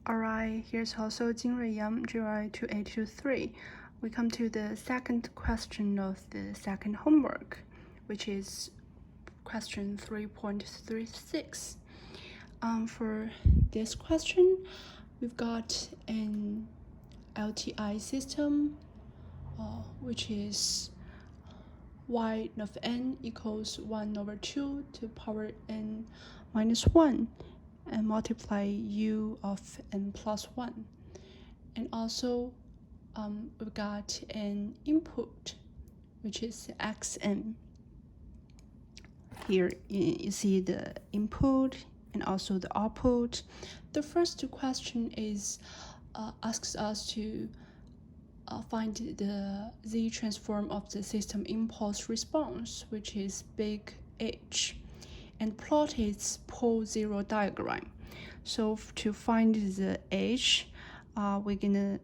Alright, here's also Jinrui Yang, GY 2823. We come to the second question of the second homework, which is question 3.36. For this question, we've got an LTI system, which is y of n equals 1 over 2 to power n minus 1, and multiply u of n plus 1. And also, we've got an input, which is xn. Here you see the input and also the output. The first question is asks us to find the z transform of the system impulse response, which is big H, and plot its pole zero diagram. So to find the H, we're gonna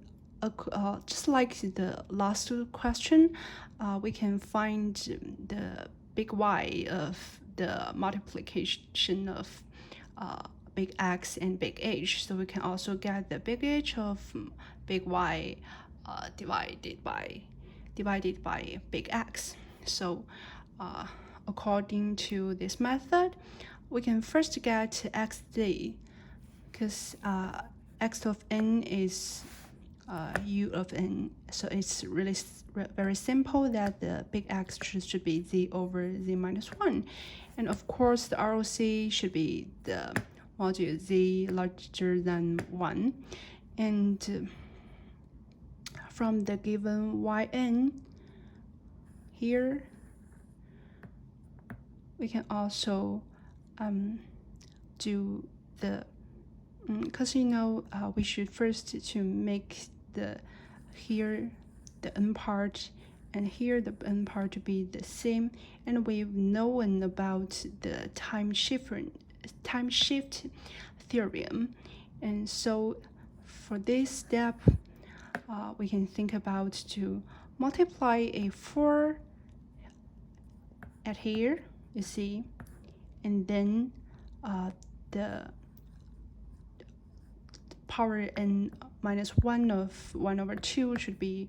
just like the last question, we can find the big Y of the multiplication of big X and big H. So we can also get the big H of big Y divided by big X. So according to this method, we can first get xz, because x of n is u of n. So it's really very simple that the big X should be z over z minus 1. And of course, the ROC should be the module z larger than 1. And from the given yn here, we can also do the, because we should first to make the here the n part and here the n part to be the same, and we've known about the time shift theorem. And so for this step, we can think about to multiply a 4 at here, you see, and then the power n minus 1 of 1 over 2 should be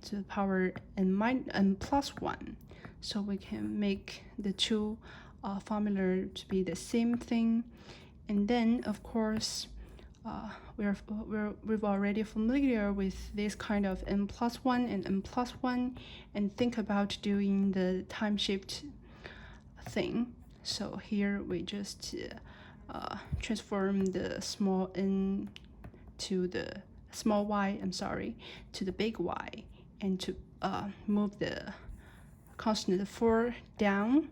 to the power n plus 1. So we can make the two formula to be the same thing. And then, of course, we've already familiar with this kind of n plus 1 and n plus 1, and think about doing the time shift thing. So here we just transform the small n to the small y, to the big Y, and to move the constant 4 down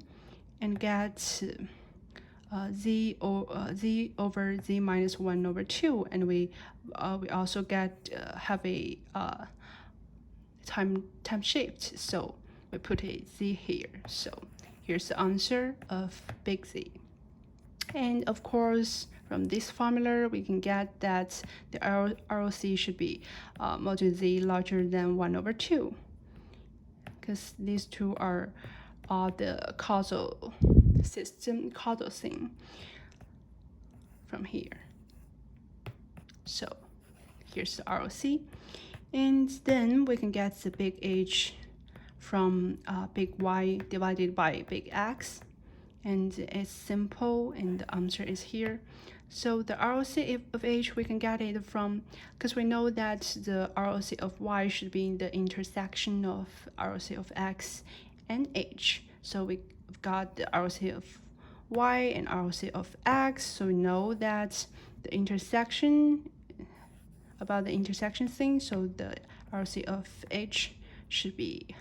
and get z over z minus 1 over 2, and we also get have a time shift, so we put a z here. So here's the answer of big Z. And of course, from this formula, we can get that the ROC should be module Z larger than 1 over 2, because these two are the causal thing from here. So here's the ROC. And then we can get the big H from big Y divided by big X. And it's simple, and the answer is here. So the ROC of H, we can get it from, because we know that the ROC of Y should be in the intersection of ROC of X and H. So we've got the ROC of Y and ROC of X. So we know that the intersection, about the intersection thing, so the ROC of H should be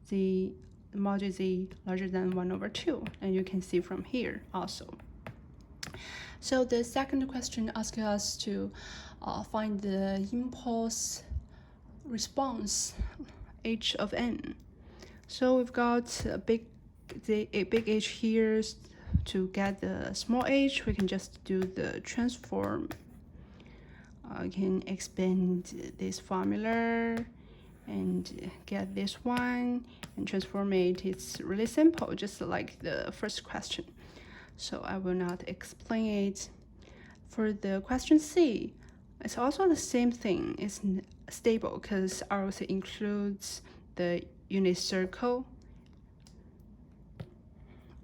the module Z larger than 1 over 2, and you can see from here also. So the second question asks us to find the impulse response H of n. So we've got a big H here. To get the small h, we can just do the transform. I can expand this formula and get this one and transform it. It's really simple, just like the first question. So I will not explain it. For the question C, It's also the same thing. It's stable because ROC includes the unit circle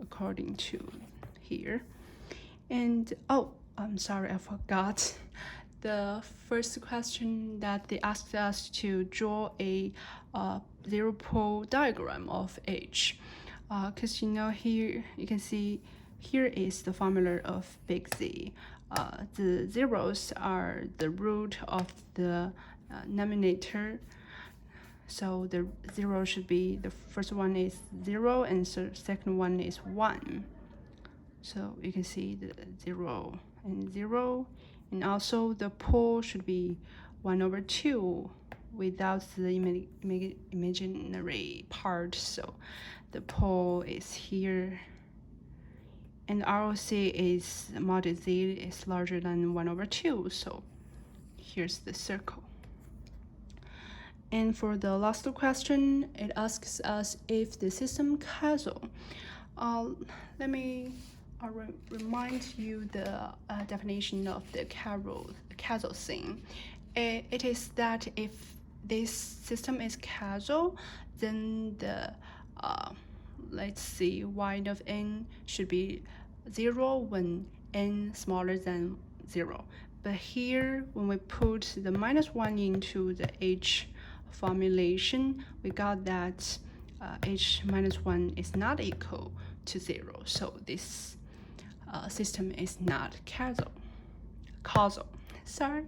according to here. And oh, I'm sorry, I forgot. The first question that they asked us to draw a zero pole diagram of H. Because here you can see here is the formula of big Z. The zeros are the root of the denominator. So the zero should be, the first one is 0 and the second one is 1. So you can see the 0 and 0. And also the pole should be 1/2 without the imaginary part. So the pole is here. And ROC is mod Z is larger than 1/2. So here's the circle. And for the last question, it asks us if the system causal. Let me remind you the definition of the causal thing. It is that if this system is causal, then the let's see, y of n should be 0 when n smaller than 0. But here, when we put the -1 into the H formulation, we got that H minus 1 is not equal to 0. So this system is not causal. Sorry.